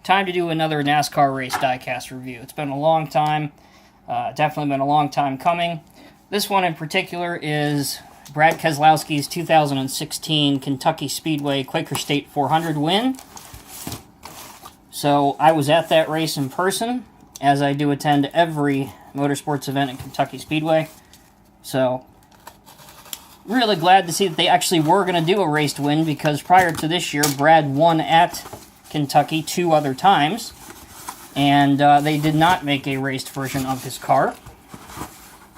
time to do another NASCAR race diecast review. It's been a long time, definitely been a long time coming. This one in particular is Brad Keselowski's 2016 Kentucky Speedway Quaker State 400 win. So I was at that race in person, as I do attend every motorsports event at Kentucky Speedway. So really glad to see that they actually were going to do a race to win, because prior to this year, Brad won at Kentucky 2 other times, and they did not make a raced version of his car,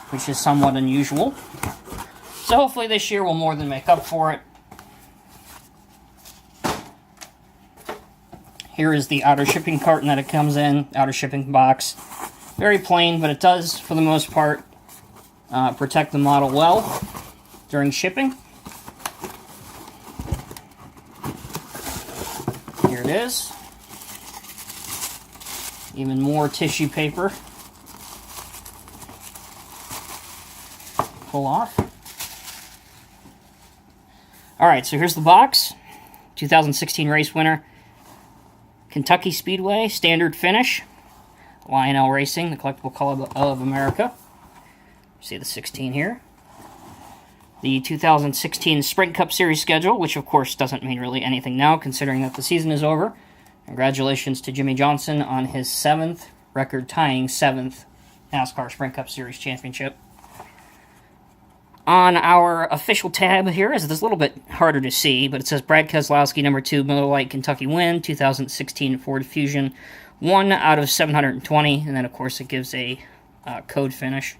which is somewhat unusual. So hopefully this year will more than make up for it. Here is the outer shipping carton that it comes in, outer shipping box. Very plain, but it does, for the most part, protect the model well during shipping. Here it is. Even more tissue paper. Pull off. Alright, so here's the box. 2016 race winner, Kentucky Speedway, standard finish. Lionel Racing, the collectible club of America. See the 16 here. The 2016 Sprint Cup Series schedule, which of course doesn't mean really anything now, considering that the season is over. Congratulations to Jimmy Johnson on his 7th, record-tying 7th NASCAR Sprint Cup Series championship. On our official tab here, as it's a little bit harder to see, but it says Brad Keselowski, number 2, Miller Lite Kentucky win, 2016 Ford Fusion, 1 out of 720, and then of course it gives a code finish.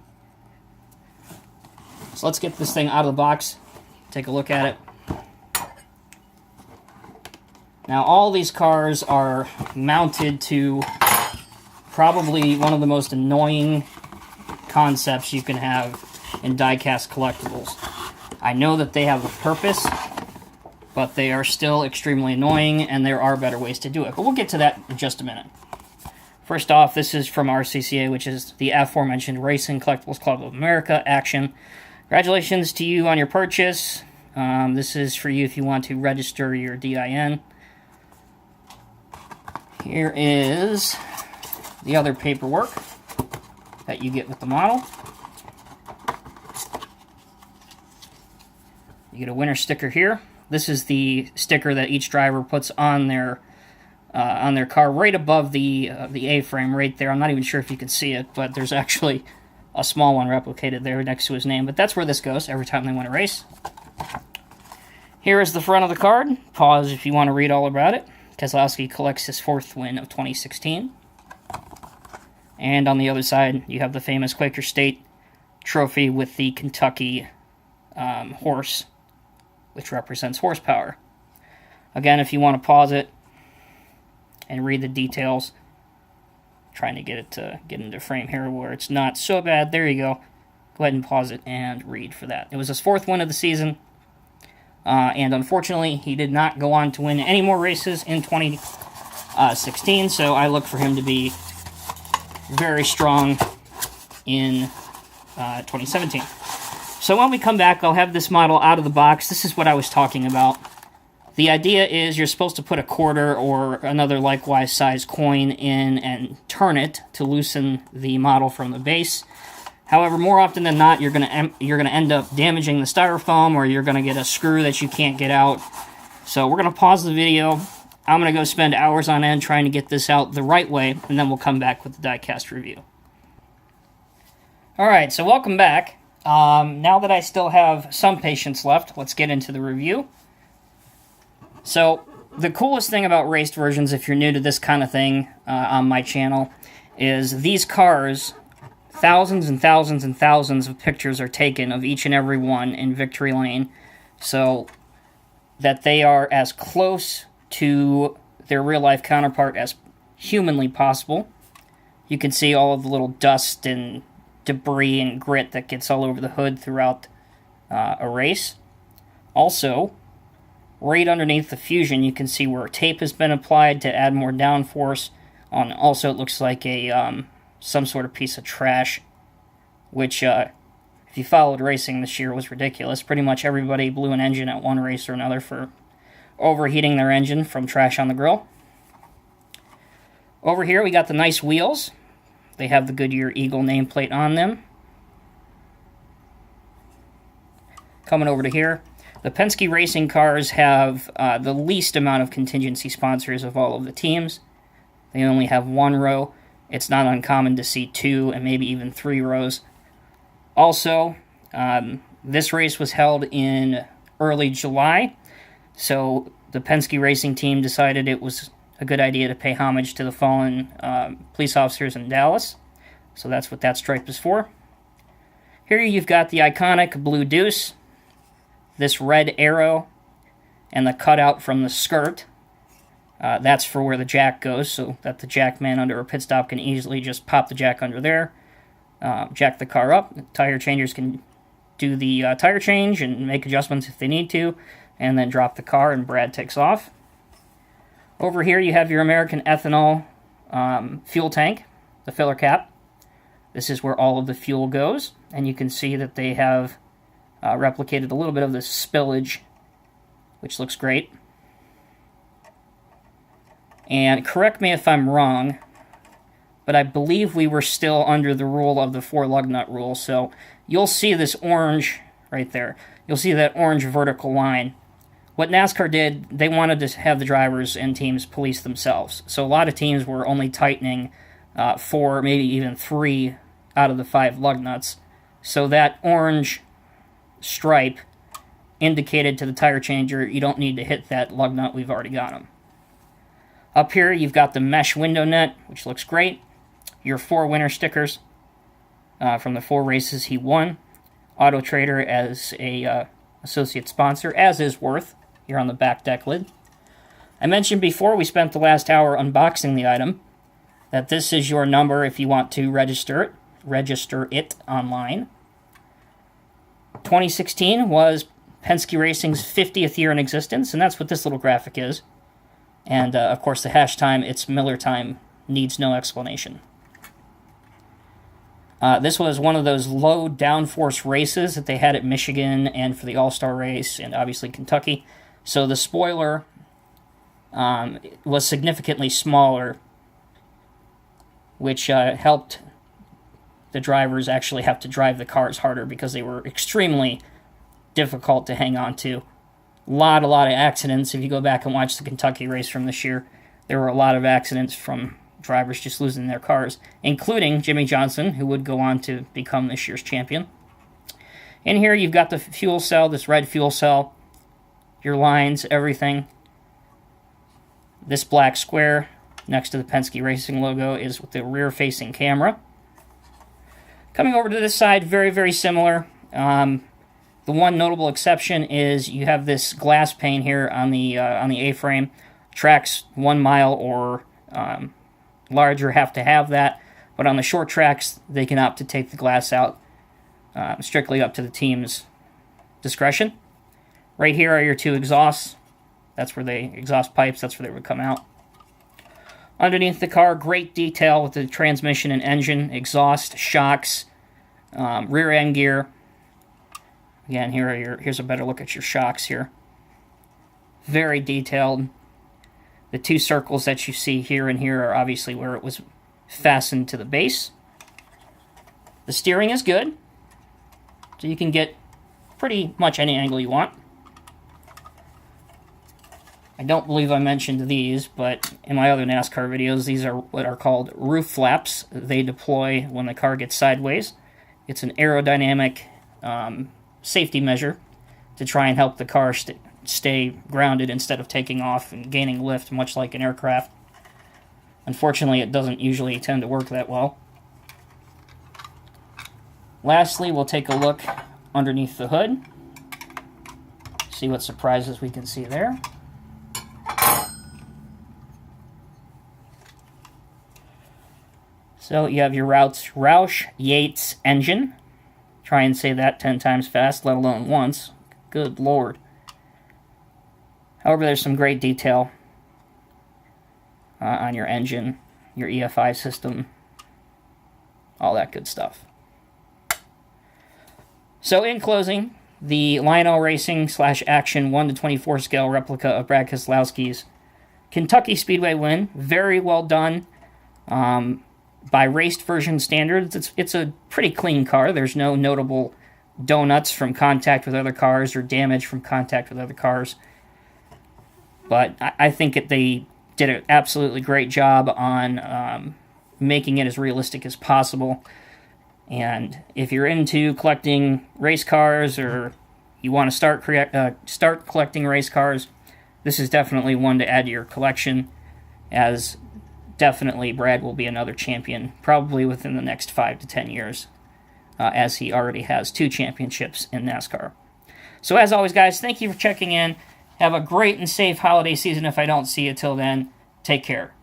So let's get this thing out of the box, take a look at it. Now all these cars are mounted to probably one of the most annoying concepts you can have in diecast collectibles. I know that they have a purpose, but they are still extremely annoying, and there are better ways to do it. But we'll get to that in just a minute. First off, this is from RCCA, which is the aforementioned Racing Collectibles Club of America Action. Congratulations to you on your purchase. This is for you if you want to register your DIN. Here is the other paperwork that you get with the model. You get a winner sticker here. This is the sticker that each driver puts on their car, right above the A-frame, right there. I'm not even sure if you can see it, but there's actually a small one replicated there next to his name. But that's where this goes every time they win a race. Here is the front of the card. Pause if you want to read all about it. Keselowski collects his 4th win of 2016. And on the other side, you have the famous Quaker State trophy with the Kentucky horse, which represents horsepower. Again, if you want to pause it and read the details, trying to get it to get into frame here where it's not so bad. There you go. Go ahead and pause it and read for that. It was his 4th win of the season, and unfortunately, he did not go on to win any more races in 2016, so I look for him to be very strong in 2017. So when we come back, I'll have this model out of the box. This is what I was talking about. The idea is you're supposed to put a quarter or another likewise sized coin in and turn it to loosen the model from the base. However, more often than not, you're gonna end up damaging the styrofoam, or you're gonna get a screw that you can't get out. So we're gonna pause the video. I'm gonna go spend hours on end trying to get this out the right way, and then we'll come back with the diecast review. All right, so welcome back. Now that I still have some patience left, let's get into the review. So, the coolest thing about raced versions, if you're new to this kind of thing on my channel, is these cars, thousands and thousands and thousands of pictures are taken of each and every one in Victory Lane, so that they are as close to their real-life counterpart as humanly possible. You can see all of the little dust and debris and grit that gets all over the hood throughout a race. Also, right underneath the Fusion, you can see where tape has been applied to add more downforce. Also, it looks like some sort of piece of trash, which, if you followed racing this year, was ridiculous. Pretty much everybody blew an engine at one race or another for overheating their engine from trash on the grill. Over here, we got the nice wheels. They have the Goodyear Eagle nameplate on them. Coming over to here, the Penske Racing cars have the least amount of contingency sponsors of all of the teams. They only have one row. It's not uncommon to see 2 and maybe even 3 rows. Also, this race was held in early July, so the Penske Racing team decided it was a good idea to pay homage to the fallen police officers in Dallas. So that's what that stripe is for. Here you've got the iconic blue deuce, this red arrow, and the cutout from the skirt. That's for where the jack goes, so that the jack man under a pit stop can easily just pop the jack under there, jack the car up. The tire changers can do the tire change and make adjustments if they need to, and then drop the car and Brad takes off. Over here you have your American Ethanol fuel tank, the filler cap. This is where all of the fuel goes, and you can see that they have replicated a little bit of the spillage, which looks great. And correct me if I'm wrong, but I believe we were still under the rule of the 4 lug nut rule, so you'll see this orange right there. You'll see that orange vertical line. What NASCAR did, they wanted to have the drivers and teams police themselves. So a lot of teams were only tightening 4, maybe even 3 out of the 5 lug nuts. So that orange stripe indicated to the tire changer, you don't need to hit that lug nut, we've already got them. Up here, you've got the mesh window net, which looks great. Your 4 winner stickers from the 4 races he won. Auto Trader as a associate sponsor, as is Worth, here on the back deck lid. I mentioned before we spent the last hour unboxing the item that this is your number if you want to register it online. 2016 was Penske Racing's 50th year in existence, and that's what this little graphic is. And, of course, the hash time, it's Miller time, needs no explanation. This was one of those low downforce races that they had at Michigan and for the All-Star race and obviously Kentucky. So the spoiler was significantly smaller, which helped the drivers actually have to drive the cars harder because they were extremely difficult to hang on to. A lot of accidents. If you go back and watch the Kentucky race from this year, there were a lot of accidents from drivers just losing their cars, including Jimmy Johnson, who would go on to become this year's champion. In here, you've got the fuel cell, this red fuel cell, your lines, everything. This black square next to the Penske Racing logo is with the rear-facing camera. Coming over to this side, very, very similar. The one notable exception is you have this glass pane here on the A-frame. Tracks 1 mile or larger have to have that, but on the short tracks, they can opt to take the glass out, strictly up to the team's discretion. Right here are your 2 exhausts. That's where exhaust pipes, that's where they would come out. Underneath the car, great detail with the transmission and engine, exhaust, shocks, rear end gear. Again, here's a better look at your shocks here. Very detailed. The 2 circles that you see here and here are obviously where it was fastened to the base. The steering is good, so you can get pretty much any angle you want. I don't believe I mentioned these, but in my other NASCAR videos, these are what are called roof flaps. They deploy when the car gets sideways. It's an aerodynamic safety measure to try and help the car stay grounded instead of taking off and gaining lift, much like an aircraft. Unfortunately, it doesn't usually tend to work that well. Lastly, we'll take a look underneath the hood. See what surprises we can see there. So you have your Roush Yates engine. Try and say that 10 times fast, let alone once. Good Lord. However, there's some great detail on your engine, your EFI system, all that good stuff. So in closing, the Lionel Racing /Action 1/24 scale replica of Brad Keselowski's Kentucky Speedway win. Very well done. By raced version standards, it's a pretty clean car. There's no notable donuts from contact with other cars or damage from contact with other cars. But I think they did an absolutely great job on making it as realistic as possible. And if you're into collecting race cars, or you want to start collecting race cars, this is definitely one to add to your collection, as definitely Brad will be another champion, probably within the next 5 to 10 years, as he already has 2 championships in NASCAR. So as always, guys, thank you for checking in. Have a great and safe holiday season if I don't see you till then. Take care.